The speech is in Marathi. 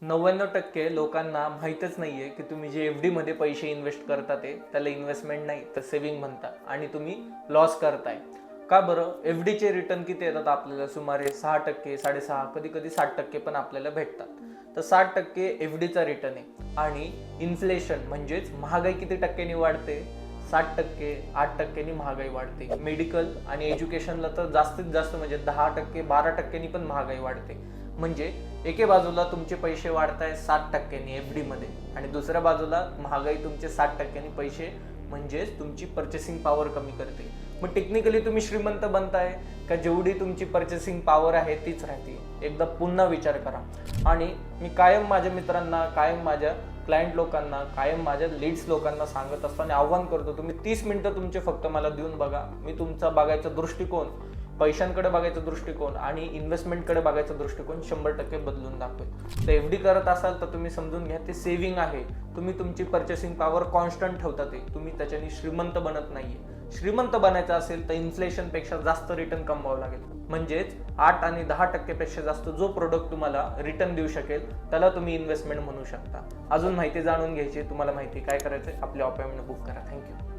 99% लोकांना माहीतच नाहीये की तुम्ही जे एफ डी मध्ये पैसे इन्व्हेस्ट करता त्याला इन्व्हेस्टमेंट नाही तर सेव्हिंग म्हणता आणि तुम्ही लॉस करताय. का बरं? एफ डीचे रिटर्न किती येतात आपल्याला? सुमारे 6%, 6.5%, कधी कधी 60% पण आपल्याला भेटतात. तर 60% एफ डीचा रिटर्न आहे आणि इन्फ्लेशन म्हणजेच महागाई किती टक्क्यांनी वाढते? 7%, 8%नी महागाई वाढते. मेडिकल आणि एज्युकेशनला तर जास्तीत जास्त म्हणजे 10%, 12%नी पण महागाई वाढते. म्हणजे एके बाजूला तुमचे पैसे वाढताय 7%नी एफ डी मध्ये आणि दुसऱ्या बाजूला महागाई तुमचे 7%नी पैसे म्हणजेच तुमची पर्चेसिंग पॉवर कमी करते. मग टेक्निकली तुम्ही श्रीमंत बनताय का जेवढी तुमची पर्चेसिंग पॉवर आहे तीच राहते? एकदा पुन्हा विचार करा. आणि मी कायम माझ्या मित्रांना, कायम माझ्या क्लायंट लोकांना, कायम माझ्या लीड्स लोकांना सांगत असतो आणि आव्हान करतो, तुम्ही 30 मिनिटं तुमचे फक्त मला देऊन बघा. मी तुमचा बघायचा दृष्टिकोन, पैशांकडे बघायचा दृष्टिकोन आणि इन्व्हेस्टमेंटकडे बघायचा दृष्टिकोन 100% बदलून दाखवेल. तर एफ डी करत असाल तर तुम्ही समजून घ्या ते सेव्हिंग आहे. तुम्ही तुमची पर्चेसिंग पॉवर कॉन्स्टंट ठेवता, ते तुम्ही त्याच्याने श्रीमंत बनत नाहीये. श्रीमंत बनायचं असेल तर इन्फ्लेशनपेक्षा जास्त रिटर्न कमवावं लागेल. म्हणजेच 8 आणि 10% पेक्षा जास्त जो प्रोडक्ट तुम्हाला रिटर्न देऊ शकेल त्याला तुम्ही इन्व्हेस्टमेंट म्हणू शकता. अजून माहिती जाणून घ्यायची, तुम्हाला माहिती काय करायचंय, आपली अपॉइंटमेंट बुक करा. थँक्यू.